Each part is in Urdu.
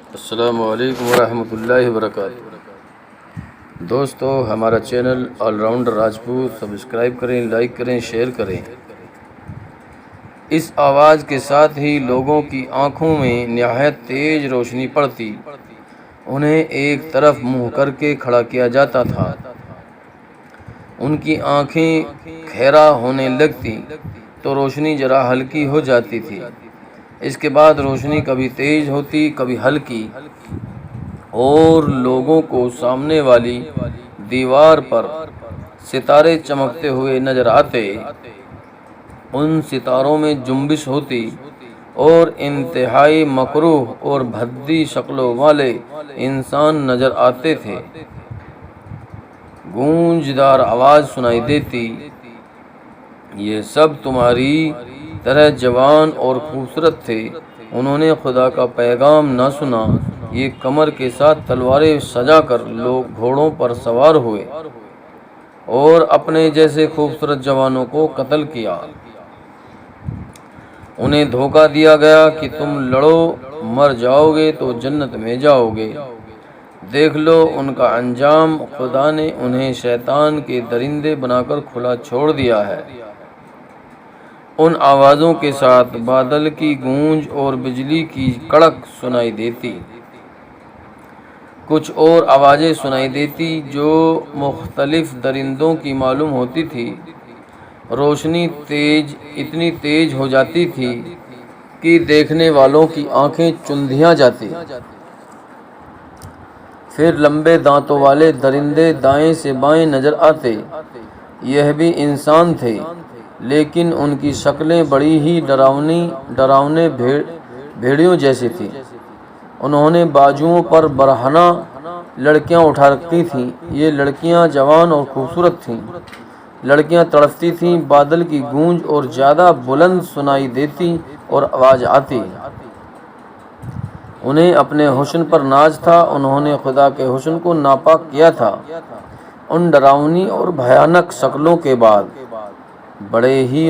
السلام علیکم ورحمۃ اللہ وبرکاتہ۔ دوستو، ہمارا channel all rounder Rajput subscribe کریں، لائک کریں، شیئر کریں۔ اس آواز کے ساتھ ہی لوگوں کی آنکھوں میں نہایت تیز روشنی پڑتی، انہیں ایک طرف منہ کر کے کھڑا کیا جاتا تھا۔ ان کی آنکھیں کھیرا ہونے لگتی تو روشنی ذرا ہلکی ہو جاتی تھی۔ اس کے بعد روشنی کبھی تیز ہوتی، کبھی ہلکی، اور لوگوں کو سامنے والی دیوار پر ستارے چمکتے ہوئے نظر آتے۔ ان ستاروں میں جنبش ہوتی اور انتہائی مکروہ اور بھدی شکلوں والے انسان نظر آتے تھے۔ گونجدار آواز سنائی دیتی، یہ سب تمہاری طرح جوان اور خوبصورت تھے، انہوں نے خدا کا پیغام نہ سنا۔ یہ کمر کے ساتھ تلواریں سجا کر لوگ گھوڑوں پر سوار ہوئے اور اپنے جیسے خوبصورت جوانوں کو قتل کیا۔ انہیں دھوکہ دیا گیا کہ تم لڑو، مر جاؤ گے تو جنت میں جاؤ گے۔ دیکھ لو ان کا انجام، خدا نے انہیں شیطان کے درندے بنا کر کھلا چھوڑ دیا ہے۔ ان آوازوں کے ساتھ بادل کی گونج اور بجلی کی کڑک سنائی دیتی۔ کچھ اور آوازیں سنائی دیتی جو مختلف درندوں کی معلوم ہوتی تھی۔ روشنی اتنی تیز ہو جاتی تھی کہ دیکھنے والوں کی آنکھیں چندھیاں جاتی۔ پھر لمبے دانتوں والے درندے دائیں سے بائیں نظر آتے۔ یہ بھی انسان تھے، لیکن ان کی شکلیں بڑی ہی ڈراؤنے بھیڑیوں جیسی تھیں۔ انہوں نے بازوؤں پر برہنہ لڑکیاں اٹھا رکھی تھیں۔ یہ لڑکیاں جوان اور خوبصورت تھیں۔ لڑکیاں تڑپتی تھیں۔ بادل کی گونج اور زیادہ بلند سنائی دیتی اور آواز آتی۔ انہیں اپنے حسن پر ناز تھا، انہوں نے خدا کے حسن کو ناپاک کیا تھا۔ ان ڈراؤنی اور بھیانک شکلوں کے بعد بڑے ہی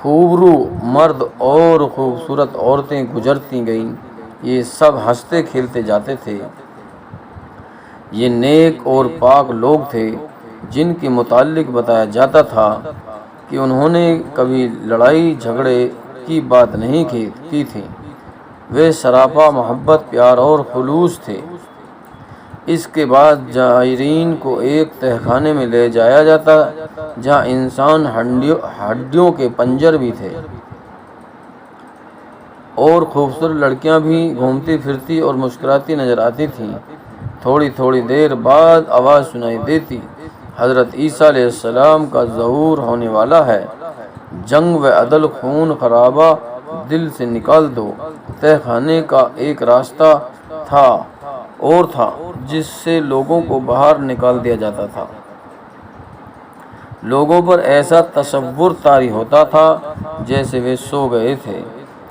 خوبرو مرد اور خوبصورت عورتیں گزرتی گئیں۔ یہ سب ہنستے کھیلتے جاتے تھے۔ یہ نیک اور پاک لوگ تھے جن کے متعلق بتایا جاتا تھا کہ انہوں نے کبھی لڑائی جھگڑے کی بات نہیں کی تھی۔ وہ سراپا محبت، پیار اور خلوص تھے۔ اس کے بعد زائرین کو ایک تہخانے میں لے جایا جاتا جہاں انسان ہڈیوں کے پنجر بھی تھے، اور خوبصورت لڑکیاں بھی گھومتی پھرتی اور مسکراتی نظر آتی تھیں۔ تھوڑی دیر بعد آواز سنائی دیتی، حضرت عیسیٰ علیہ السلام کا ظہور ہونے والا ہے، جنگ و عدل، خون خرابہ دل سے نکال دو۔ تہخانے کا ایک راستہ تھا جس سے لوگوں کو باہر نکال دیا جاتا تھا۔ لوگوں پر ایسا تصور طاری ہوتا تھا جیسے وہ سو گئے تھے،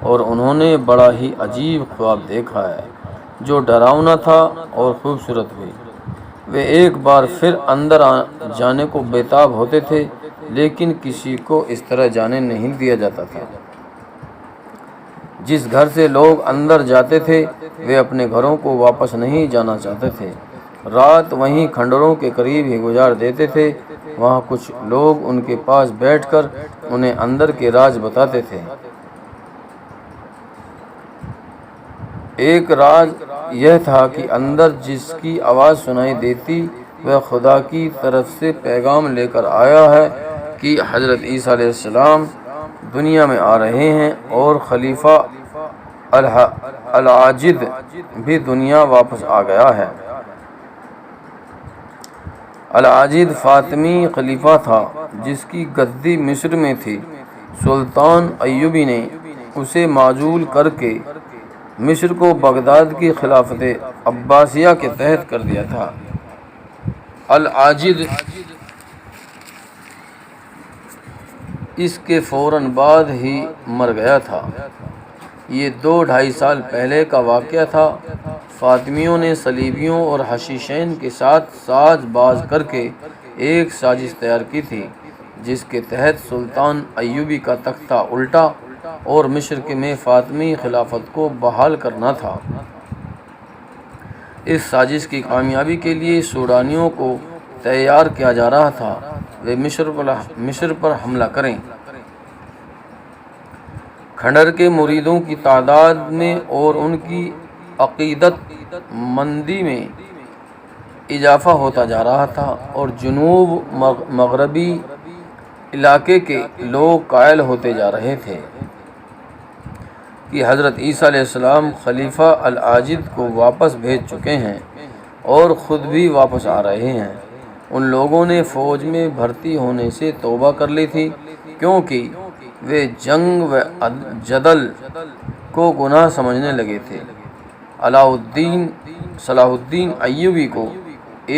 اور انہوں نے بڑا ہی عجیب خواب دیکھا ہے جو ڈراؤنا تھا اور خوبصورت بھی۔ وہ ایک بار پھر اندر جانے کو بےتاب ہوتے تھے، لیکن کسی کو اس طرح جانے نہیں دیا جاتا تھا۔ جس گھر سے لوگ اندر جاتے تھے وہ اپنے گھروں کو واپس نہیں جانا چاہتے تھے۔ رات وہیں کھنڈروں کے قریب ہی گزار دیتے تھے۔ وہاں کچھ لوگ ان کے پاس بیٹھ کر انہیں اندر کے راز بتاتے تھے۔ ایک راز یہ تھا کہ اندر جس کی آواز سنائی دیتی وہ خدا کی طرف سے پیغام لے کر آیا ہے کہ حضرت عیسیٰ علیہ السلام دنیا میں آ رہے ہیں، اور خلیفہ العاجد بھی دنیا واپس آ گیا ہے۔ العاجد فاطمی خلیفہ تھا جس کی گدی مصر میں تھی۔ سلطان ایوبی نے اسے معزول کر کے مصر کو بغداد کی خلافت عباسیہ کے تحت کر دیا تھا۔ العاجد اس کے فوراً بعد ہی مر گیا تھا۔ یہ 2-2.5 سال پہلے کا واقعہ تھا۔ فاطمیوں نے صلیبیوں اور حشیشین کے ساتھ ساز باز کر کے ایک سازش تیار کی تھی جس کے تحت سلطان ایوبی کا تختہ الٹا اور مصر میں فاطمی خلافت کو بحال کرنا تھا۔ اس سازش کی کامیابی کے لیے سوڈانیوں کو تیار کیا جا رہا تھا وہ مصر پر حملہ کریں۔ کھنڈر کے مریدوں کی تعداد میں اور ان کی عقیدت مندی میں اضافہ ہوتا جا رہا تھا اور جنوب مغربی علاقے کے لوگ قائل ہوتے جا رہے تھے کہ حضرت عیسیٰ علیہ السلام خلیفہ العاجد کو واپس بھیج چکے ہیں اور خود بھی واپس آ رہے ہیں۔ ان لوگوں نے فوج میں بھرتی ہونے سے توبہ کر لی تھی کیونکہ وہ جنگ و جدل کو گناہ سمجھنے لگے تھے۔ صلاح الدین ایوبی کو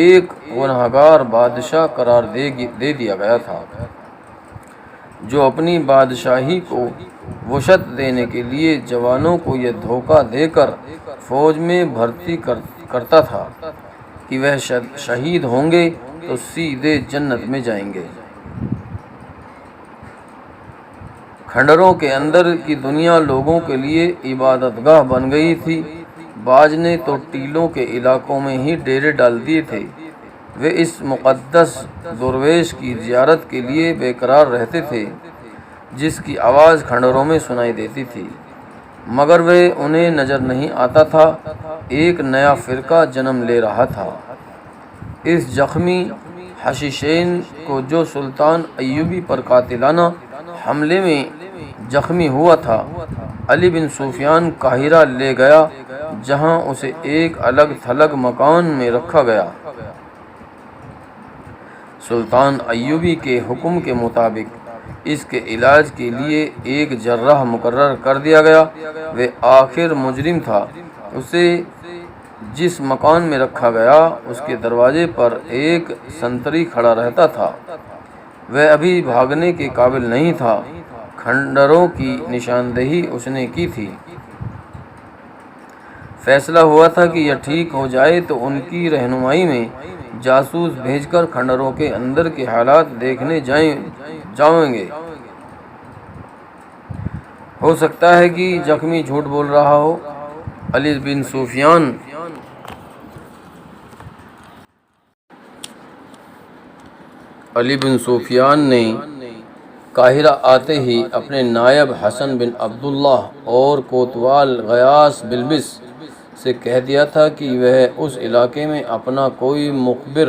ایک گنہگار بادشاہ قرار دے دیا گیا تھا جو اپنی بادشاہی کو وسعت دینے کے لیے جوانوں کو یہ دھوکہ دے کر فوج میں بھرتی کرتا تھا کہ وہ شہید ہوں گے تو سیدھے جنت میں جائیں گے۔ کھنڈروں کے اندر کی دنیا لوگوں کے لیے عبادت گاہ بن گئی تھی۔ بعض نے تو ٹیلوں کے علاقوں میں ہی ڈیرے ڈال دیے تھے۔ وہ اس مقدس درویش کی زیارت کے لیے بے قرار رہتے تھے جس کی آواز کھنڈروں میں سنائی دیتی تھی، مگر وہ انہیں نظر نہیں آتا تھا۔ ایک نیا فرقہ جنم لے رہا تھا۔ اس زخمی حشیشین کو جو سلطان ایوبی پر قاتلانہ حملے میں زخمی ہوا تھا، علی بن سفیان قاہرہ لے گیا جہاں اسے ایک الگ تھلگ مکان میں رکھا گیا۔ سلطان ایوبی کے حکم کے مطابق اس کے علاج کے لیے ایک جراح مقرر کر دیا گیا۔ وہ آخر مجرم تھا۔ اسے جس مکان میں رکھا گیا اس کے دروازے پر ایک سنتری کھڑا رہتا تھا۔ وہ ابھی بھاگنے کے قابل نہیں تھا۔ کھنڈروں کی نشاندہی اس نے کی تھی۔ فیصلہ ہوا تھا کہ یہ ٹھیک ہو جائے تو ان کی رہنمائی میں جاسوس بھیج کر کھنڈروں کے اندر کے حالات دیکھنے جائیں گے۔ ہو سکتا ہے کہ زخمی جھوٹ بول رہا ہو۔ علی بن سفیان نے قاہرہ آتے ہی اپنے نائب حسن بن عبداللہ اور کوتوال غیاث بلبس سے کہہ دیا تھا کہ وہ اس علاقے میں اپنا کوئی مخبر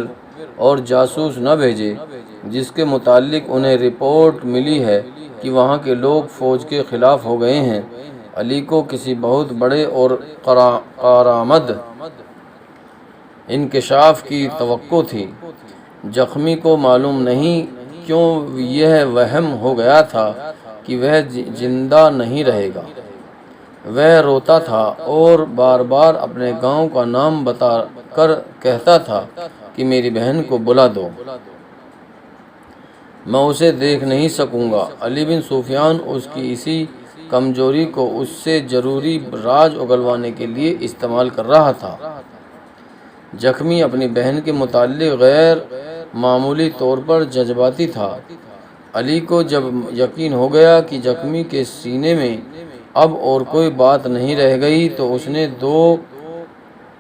اور جاسوس نہ بھیجے جس کے متعلق انہیں رپورٹ ملی ہے کہ وہاں کے لوگ فوج کے خلاف ہو گئے ہیں۔ علی کو کسی بہت بڑے اور کارآمد انکشاف کی توقع تھی۔ زخمی کو معلوم نہیں کیوں یہ وہم ہو گیا تھا کہ وہ زندہ نہیں رہے گا۔ وہ روتا تھا اور بار بار اپنے گاؤں کا نام بتا کر کہتا تھا کہ میری بہن کو بلا دو، میں اسے دیکھ نہیں سکوں گا۔ علی بن سفیان اس کی اسی کمزوری کو اس سے ضروری راز اگلوانے کے لیے استعمال کر رہا تھا۔ زخمی اپنی بہن کے متعلق غیر معمولی طور پر جذباتی تھا۔ علی کو جب یقین ہو گیا کہ زخمی کے سینے میں اب اور کوئی بات نہیں رہ گئی تو اس نے 2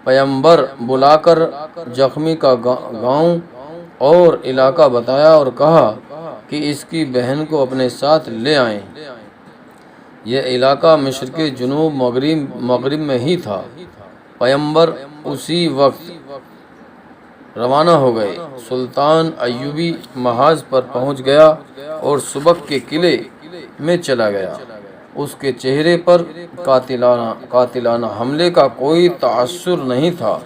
پیمبر بلا کر زخمی کا گاؤں اور علاقہ بتایا اور کہا کہ اس کی بہن کو اپنے ساتھ لے آئیں۔ یہ علاقہ مصر کے جنوب مغرب میں ہی تھا۔ پیمبر اسی وقت روانہ ہو گئے۔ سلطان ایوبی محاذ پر پہنچ گیا اور سبک کے قلعے میں چلا گیا۔ اس کے چہرے پر قاتلانہ حملے کا کوئی تاثر نہیں تھا،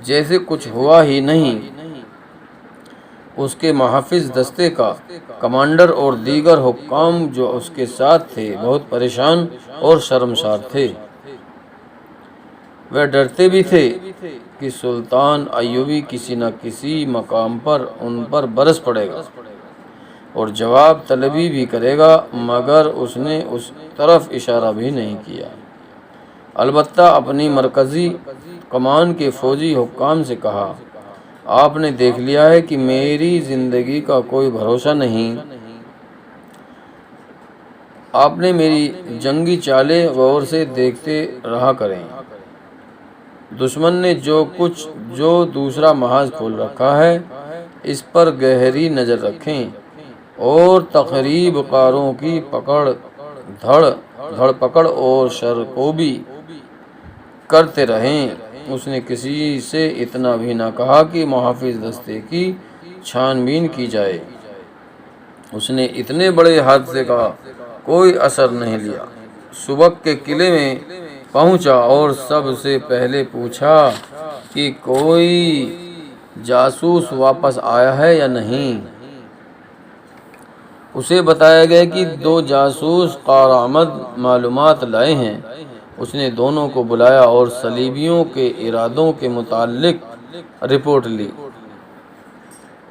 جیسے کچھ ہوا ہی نہیں۔ اس کے محافظ دستے کا کمانڈر اور دیگر حکام جو اس کے ساتھ تھے بہت پریشان اور شرمسار تھے۔ وہ ڈرتے بھی تھے کہ سلطان ایوبی کسی نہ کسی مقام پر ان پر برس پڑے گا اور جواب طلبی بھی کرے گا، مگر اس نے اس طرف اشارہ بھی نہیں کیا۔ البتہ اپنی مرکزی کمان کے فوجی حکام سے کہا، آپ نے دیکھ لیا ہے کہ میری زندگی کا کوئی بھروسہ نہیں۔ آپ نے میری جنگی چالیں غور سے دیکھتے رہا کریں۔ دشمن نے جو دوسرا محاذ کھول رکھا ہے اس پر گہری نظر رکھیں اور تخریب کاروں کی دھڑ پکڑ اور شرکوبی کرتے رہیں۔ اس نے کسی سے اتنا بھی نہ کہا کہ محافظ دستے کی چھان بین کی جائے۔ اس نے اتنے بڑے حادثے کا کوئی اثر نہیں لیا۔ سبک کے قلعے میں پہنچا اور سب سے پہلے پوچھا کہ کوئی جاسوس واپس آیا ہے یا نہیں۔ اسے بتایا گیا کہ 2 جاسوس کارآمد معلومات لائے ہیں۔ اس نے دونوں کو بلایا اور صلیبیوں کے ارادوں کے متعلق رپورٹ لی۔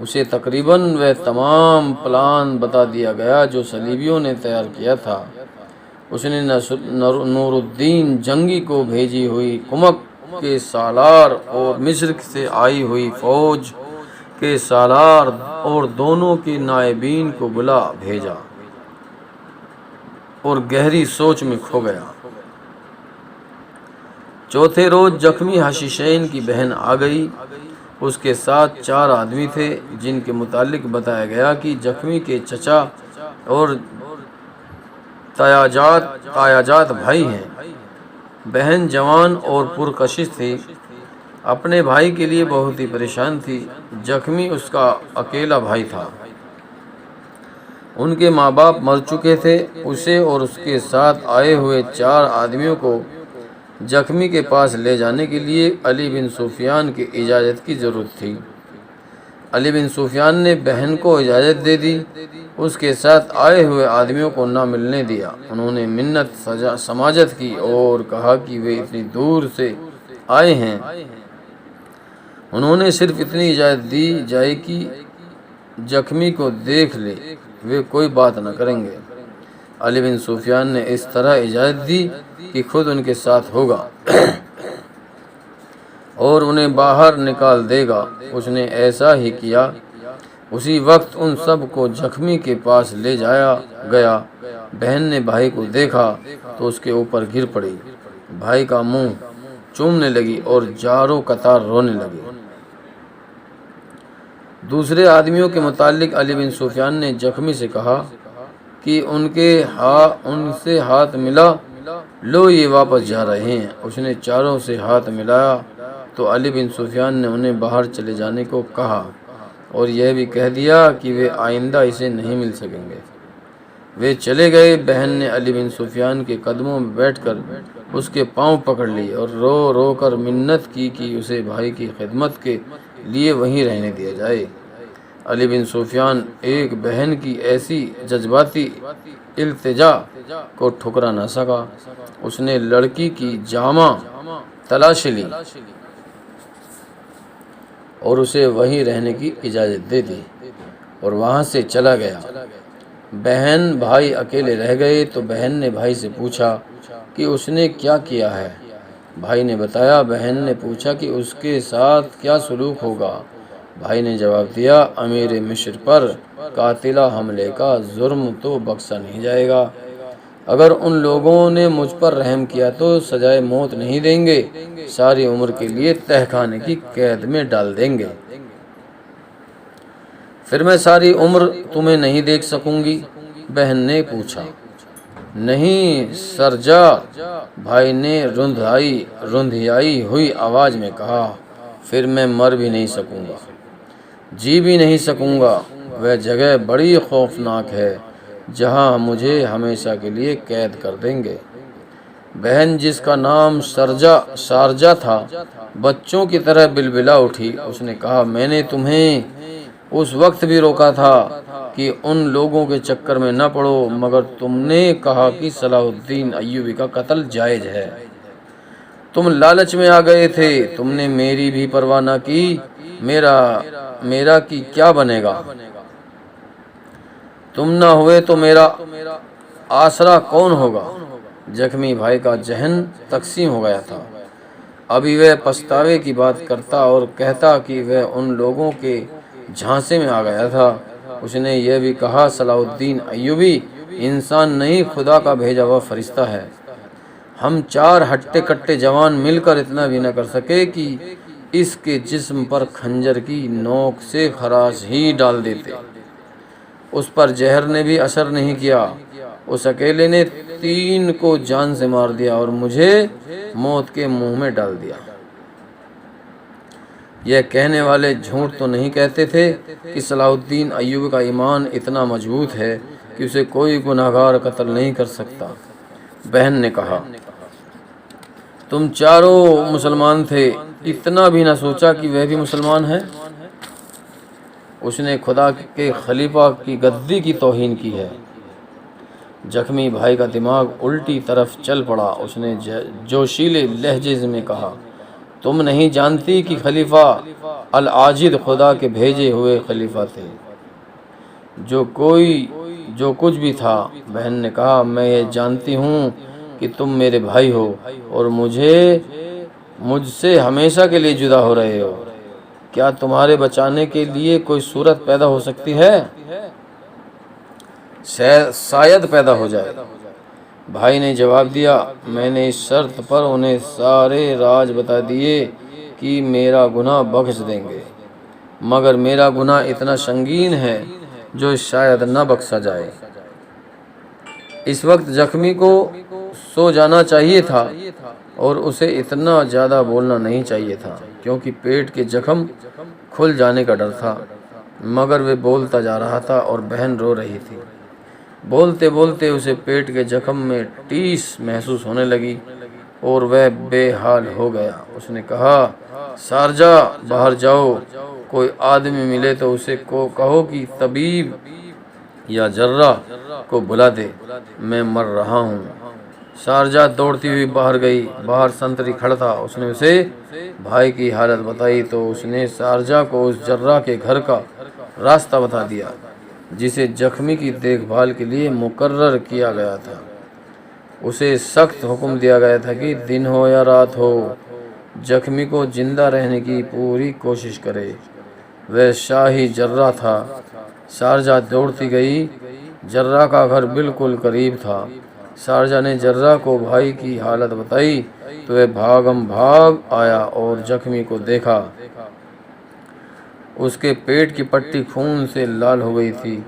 اسے تقریباً وہ تمام پلان بتا دیا گیا جو صلیبیوں نے تیار کیا تھا۔ اس نے نور الدین جنگی کو بھیجی ہوئی کمک کے سالار اور مصر سے آئی ہوئی فوج کے سالار اور دونوں کے نائبین کو بلا بھیجا اور گہری سوچ میں کھو گیا۔ چوتھے روز زخمی حشیشین کی بہن آ گئی۔ اس کے ساتھ 4 آدمی تھے جن کے متعلق بتایا گیا کہ زخمی کے چچا اور تایاجات بھائی ہیں۔ بہن جوان اور پرکشش تھی، اپنے بھائی کے لیے بہت ہی پریشان تھی۔ زخمی اس کا اکیلا بھائی تھا، ان کے ماں باپ مر چکے تھے۔ اسے اور اس کے ساتھ آئے ہوئے 4 آدمیوں کو زخمی کے پاس لے جانے کے لیے علی بن سفیان کی اجازت کی ضرورت تھی۔ علی بن سفیان نے بہن کو اجازت دے دی۔ اس کے ساتھ آئے ہوئے آدمیوں کو نہ ملنے دیا۔ انہوں نے منت سماجت کی اور کہا کہ وہ اتنی دور سے آئے ہیں، انہوں نے صرف اتنی اجازت دی جائے کہ زخمی کو دیکھ لے، وہ کوئی بات نہ کریں گے۔ علی بن سفیان نے اس طرح اجازت دی کہ خود ان کے ساتھ ہوگا اور انہیں باہر نکال دے گا۔ اس نے ایسا ہی کیا۔ اسی وقت ان سب کو زخمی کے پاس لے جایا گیا۔ بہن نے بھائی کو دیکھا تو اس کے اوپر گر پڑی، بھائی کا منہ چومنے لگی اور جاروں قطار رونے لگی۔ دوسرے آدمیوں کے متعلق علی بن سفیان نے زخمی سے کہا کہ ان سے ہاتھ ملا لو، یہ واپس جا رہے ہیں۔ اس نے 4 سے ہاتھ ملایا تو علی بن سفیان نے انہیں باہر چلے جانے کو کہا اور یہ بھی کہہ دیا کہ وہ آئندہ اسے نہیں مل سکیں گے۔ وہ چلے گئے۔ بہن نے علی بن سفیان کے قدموں میں بیٹھ کر اس کے پاؤں پکڑ لیے اور رو رو کر منت کی کہ اسے بھائی کی خدمت کے لیے وہیں رہنے دیا جائے۔ علی بن سفیان ایک بہن کی ایسی جذباتی التجا کو ٹھکرا نہ سکا۔ اس نے لڑکی کی جامہ تلاش لی اور اسے وہیں رہنے کی اجازت دے دی اور وہاں سے چلا گیا۔ بہن بھائی اکیلے رہ گئے تو بہن نے بھائی سے پوچھا کہ اس نے کیا کیا ہے۔ بھائی نے بتایا۔ بہن نے پوچھا کہ اس کے ساتھ کیا سلوک ہوگا۔ بھائی نے جواب دیا، امیر مصر پر قاتلہ حملے کا جرم تو بخشا نہیں جائے گا۔ اگر ان لوگوں نے مجھ پر رحم کیا تو سزائے موت نہیں دیں گے، ساری عمر کے لیے تہ خانے کی قید میں ڈال دیں گے۔ پھر میں ساری عمر تمہیں نہیں دیکھ سکوں گی؟ بہن نے پوچھا۔ نہیں سرجا، بھائی نے رندھیائی ہوئی آواز میں کہا، پھر میں مر بھی نہیں سکوں گا، جی بھی نہیں سکوں گا۔ وہ جگہ بڑی خوفناک ہے جہاں مجھے ہمیشہ کے لیے قید کر دیں گے۔ بہن جس کا نام شارجہ تھا بچوں کی طرح بلبلا اٹھی۔ اس نے کہا، میں نے تمہیں اس وقت بھی روکا تھا کہ ان لوگوں کے چکر میں نہ پڑو، مگر تم نے کہا کہ صلاح الدین ایوبی کا قتل جائز ہے۔ تم لالچ میں آ گئے تھے، تم نے میری بھی پرواہ نہ کی۔ میرا کی کیا بنے گا؟ تم نہ ہوئے تو میرا آسرا کون ہوگا؟ زخمی بھائی کا ذہن تقسیم ہو گیا تھا۔ ابھی وہ پچھتاوے کی بات کرتا اور کہتا کہ وہ ان لوگوں کے جھانسے میں آ گیا تھا۔ اس نے یہ بھی کہا، صلاح الدین ایوبی انسان نہیں، خدا کا بھیجا ہوا فرشتہ ہے۔ ہم 4 ہٹے کٹے جوان مل کر اتنا بھی نہ کر سکے کہ اس کے جسم پر خنجر کی نوک سے خراش ہی ڈال دیتے۔ اس پر زہر نے بھی اثر نہیں کیا، اس اکیلے نے 3 کو جان سے مار دیا اور مجھے موت کے منہ میں ڈال دیا۔ یہ کہنے والے جھوٹ تو نہیں کہتے تھے کہ صلاح الدین ایوبی کا ایمان اتنا مضبوط ہے کہ اسے کوئی گناہگار قتل نہیں کر سکتا۔ بہن نے کہا، تم چاروں مسلمان تھے، اتنا بھی نہ سوچا کہ وہ بھی مسلمان ہیں؟ اس نے خدا کے خلیفہ کی گدی کی توہین کی ہے۔ زخمی بھائی کا دماغ الٹی طرف چل پڑا۔ اس نے جوشیلے لہجے میں کہا، تم نہیں جانتی کہ خلیفہ العاجد خدا کے بھیجے ہوئے خلیفہ تھے، جو کچھ بھی تھا۔ بہن نے کہا، میں یہ جانتی ہوں کہ تم میرے بھائی ہو اور مجھ سے ہمیشہ کے لیے جدا ہو رہے ہو۔ کیا تمہارے بچانے کے لیے کوئی صورت پیدا ہو سکتی ہے؟ شاید پیدا ہو جائے۔ بھائی نے جواب دیا، میں نے اس شرط پر انہیں سارے راز بتا دیے کہ میرا گناہ بخش دیں گے، مگر میرا گناہ اتنا سنگین ہے جو شاید نہ بخشا جائے۔ اس وقت زخمی کو سو جانا چاہیے تھا اور اسے اتنا زیادہ بولنا نہیں چاہیے تھا کیونکہ پیٹ کے زخم کھل جانے کا ڈر تھا، مگر وہ بولتا جا رہا تھا اور بہن رو رہی تھی۔ بولتے بولتے اسے پیٹ کے زخم میں ٹیس محسوس ہونے لگی اور وہ بے حال ہو گیا۔ اس نے کہا، شارجہ باہر جاؤ، کوئی آدمی ملے تو اسے کہو کہ طبیب یا جراح کو بلا دے، میں مر رہا ہوں۔ شارجہ دوڑتی ہوئی باہر گئی۔ باہر سنتری کھڑا تھا۔ اس نے اسے بھائی کی حالت بتائی تو اس نے شارجہ کو اس جراح کے گھر کا راستہ بتا دیا جسے زخمی کی دیکھ بھال کے لیے مقرر کیا گیا تھا۔ اسے سخت حکم دیا گیا تھا کہ دن ہو یا رات ہو زخمی کو زندہ رہنے کی پوری کوشش کرے۔ وہ شاہی جراح تھا۔ شارجہ دوڑتی گئی۔ جراح کا گھر بالکل قریب تھا۔ شارجہ نے جراح کو بھائی کی حالت بتائی تو وہ بھاگم بھاگ آیا اور زخمی کو دیکھا۔ اس کے پیٹ کی پٹی خون سے لال ہو گئی تھی۔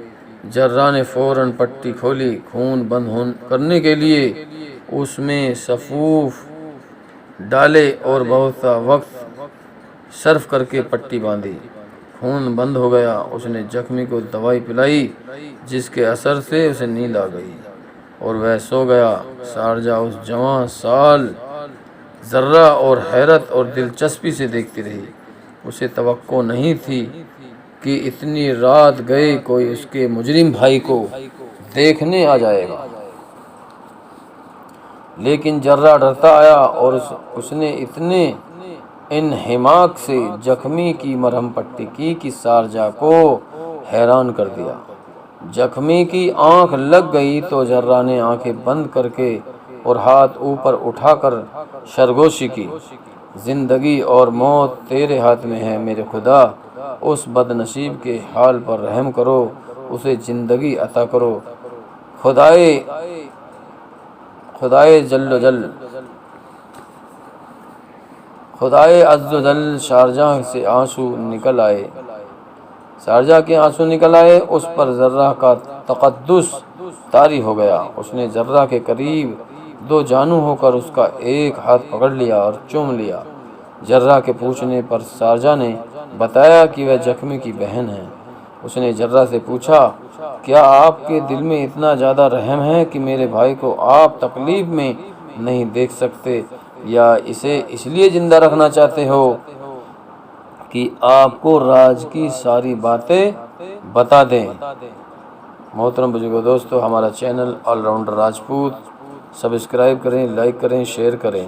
جراح نے فوراً پٹی کھولی۔ خون بند کرنے کے لیے اس میں سفوف ڈالے اور بہت سا وقت صرف کر کے پٹی باندھی۔ خون بند ہو گیا۔ اس نے زخمی کو دوائی پلائی جس کے اثر سے اسے نیند آ گئی اور وہ سو گیا۔ شارجہ اس جواں سال جراح اور حیرت اور دلچسپی سے دیکھتی رہی۔ اسے توقع نہیں تھی کہ اتنی رات گئے کوئی اس کے مجرم بھائی کو دیکھنے آ جائے گا، لیکن جراح ڈرتا آیا اور اس نے اتنے انہماک سے زخمی کی مرہم پٹی کی کہ شارجہ کو حیران کر دیا۔ زخمی کی آنکھ لگ گئی تو جراح نے آنکھیں بند کر کے اور ہاتھ اوپر اٹھا کر سرگوشی کی، زندگی اور موت تیرے ہاتھ میں ہے میرے خدا، اس بد نصیب کے حال پر رحم کرو، اسے زندگی عطا کرو۔ خدائے عز و جل شارجہ سے آنسو نکل آئے۔ شارجہ کے آنسو نکل آئے۔ اس پر جراح کا تقدس طاری ہو گیا۔ اس نے جراح کے قریب 2 جانو ہو کر اس کا ایک ہاتھ پکڑ لیا اور چوم لیا۔ جراح کے پوچھنے پر شارجہ نے بتایا کہ وہ زخمی کی بہن ہے۔ اس نے جراح سے پوچھا، کیا آپ کے دل میں اتنا زیادہ رحم ہے کہ میرے بھائی کو آپ تکلیف میں نہیں دیکھ سکتے، یا اسے اس لیے زندہ رکھنا چاہتے ہو کہ آپ کو راز کی ساری باتیں بتا دیں؟ محترم بزرگوں، دوستو، ہمارا channel all rounder Rajput subscribe کریں، لائک کریں، شیئر کریں۔